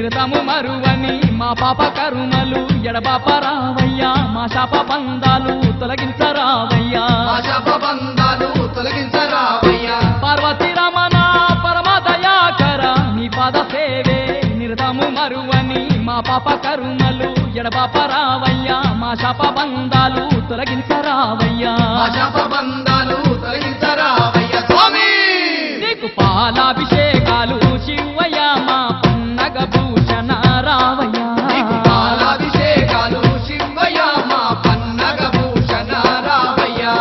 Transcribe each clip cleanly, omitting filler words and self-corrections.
నిరతము మరువని మా పాప కరుమలు ఎడబాప రావయ్యా మా శాప బంధాలు తొలగించరావయ్యా పార్వతీ రమణ పరమ దయాకర నీ పాద సేవే నిరతము మరువని మా పాప కరుమలు ఎడబాప రావయ్యా మా శాప బంధాలు తొలగించరావయ్యా స్వామి నీకు పాలాభిషేకాలు శివయ్య మా పన్నగ భూషణ రావయ్యా పాలాభిషేకాలు శివయ్య మా పన్నగ భూషణ రావయ్యా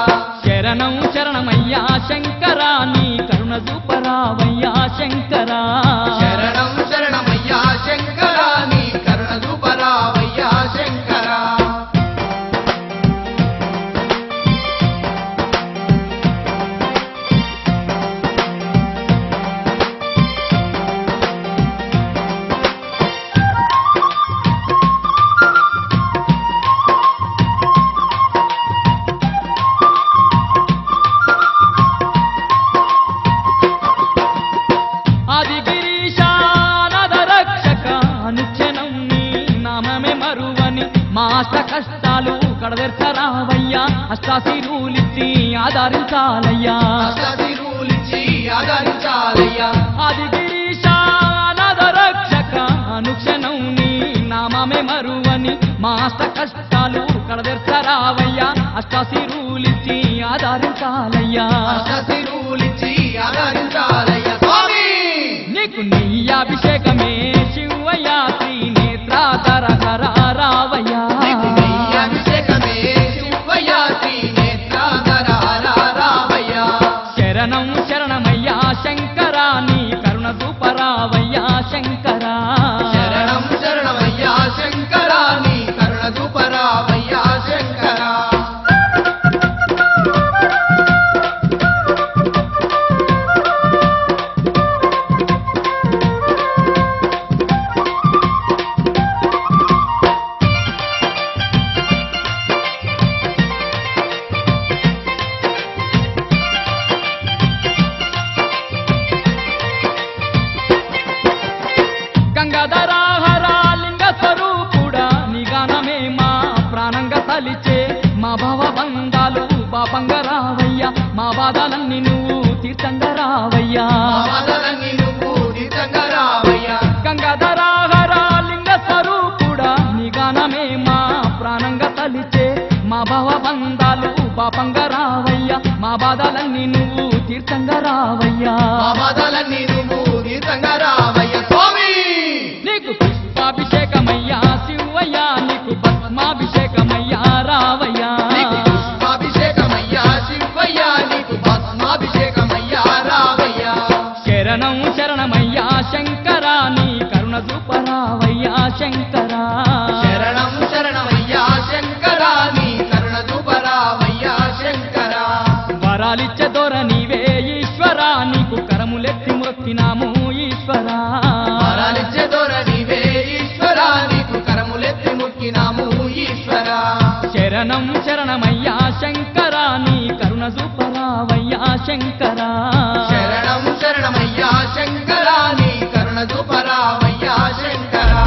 శరణం శరణమయ్యా శంకరా నీ కరుణ చూపరావయ్యా శంకరా శరణం శరణమయ్యా శంకరా నీ కరుణ చూపరావయ్యా శంకరా అష్ట కష్టాలు కడదెర్చరావయ్యా అష్టాశిరులిచ్చి ఆదరించాలయ్యా ఆదిగిరీశ అనాథ రక్షక అనుక్షణం నీ నామమే మరువని మా అష్ట కష్టాలు కడదెర్చరావయ్యా అష్టాశిరులిచ్చి ఆదరించాలయ్యా నీకు నీ అభిషేకమే శివయ్యా త్రినేత్రాధర రావయ్యా శరణం శరణమయ్యా శంకరా నీ కరుణ చూపరావయ్యా శంకరా శరణం శరణమయ్యా శంకరా నీ కరుణ చూపరావయ్యా శంకరా రావయ్యా మా బాధలన్నీ నువ్వు తీర్థంగా రావయ్యా గంగాధరాహర లింగ స్వరూపుడా నీ గానమే మా ప్రాణంగా తలిచే మా భవబంధాలు పాపంగా రావయ్యా మా బాధలన్నీ నువ్వు తీర్థంగా రావయ్యా స్వామి నీకు పుష్పాభిషేకమయ్యా శివయ్యా నీకు భస్మాభిషేకమయ్యా రావయ్యా శరణం శరణమయ్యా శంకరా నీ కరుణ చూపరావయ్యా శంకరా శరణం శరణమయ్యా శంకరా నీ కరుణ చూపరావయ్యా శంకరా వరాలిచ్చే దొర నీవే ఈశ్వరా నీకు కరములెత్తి మొక్కినాము ఈశ్వరా వరాలిచ్చే దొర నీవే ఈశ్వరా నీకు కరములెత్తి మొక్కినాము ఈశ్వరా శరణం శరణమయ్యా శంకరా నీ కరుణ చూపరావయ్యా శంకరా శరణం శరణమయ్యా శంకరా నీ కరుణ చూపరావయ్యా శంకరా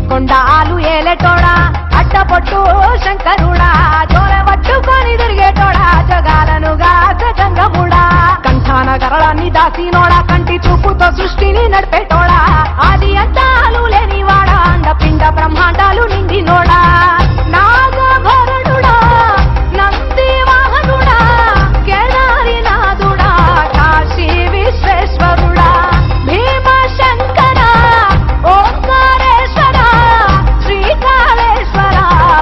కొండాలు ఏలేటోడా అట్టపొట్టు శంకరుడా జోర పట్టుకొని తిరిగేటోడా జగాలను గంగముడా కంఠాన గరళాన్ని దాసినోడా కంటి చూపుతో సృష్టిని నడిపేటోడా ఆది అంతాలు లేనివాడా అండపిండ బ్రహ్మాండాలు నిండినోడా నాగభరణుడా నంది వాహనుడా కేదారినాథుడా కాశీ విశ్వేశ్వరుడా భీమశంకర ఓంకారేశ్వర శ్రీకాళేశ్వర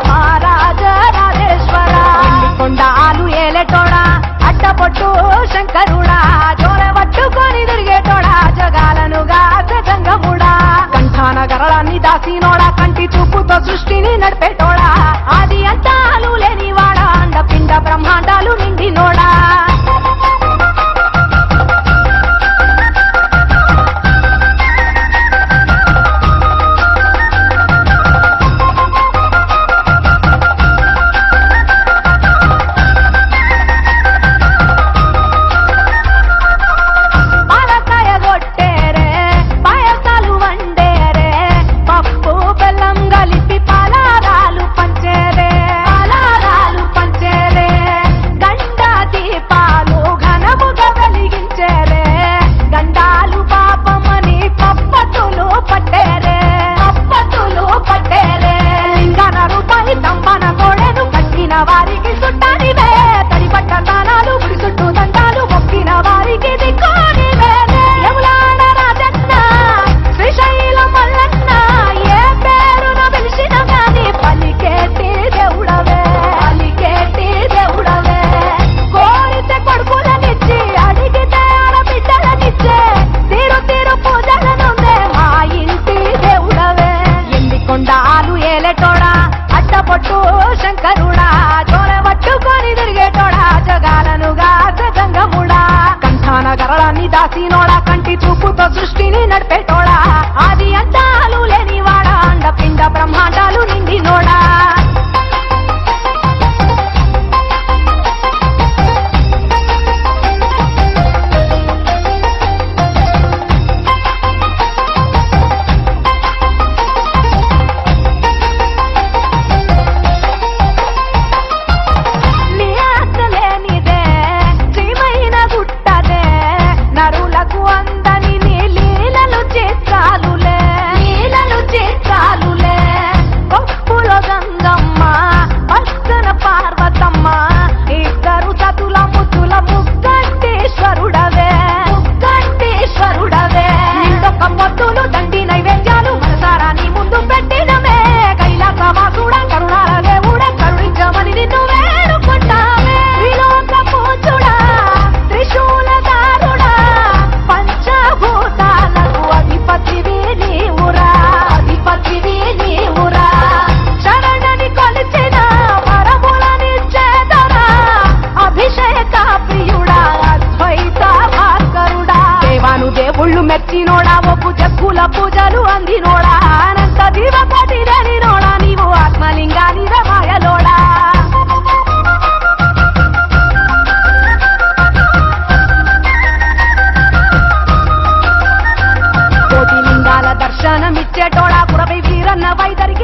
మహారాజ రాజేశ్వర కొండాలు ఏలేటోడా అట్టపొట్టు శంకరుడా జోర పట్టుకొని తిరిగేటోడా జగాలను గంగముడా కంఠాన గరళాన్ని దాసినోడా కంటి చూపుతో సృష్టిని నడిపేటోడా ఆది అంతాలు లేనివాడా అండపిండ బ్రహ్మాండాలు నిండినోడా కోటుల పూజలు అందినోడా అనంత దీవకోటి నోడా నీవు ఆత్మలింగాని రమాయలోడా కోటి లింగాల దర్శనమిచ్చేటోడా కురవై వీరన్న వైదరి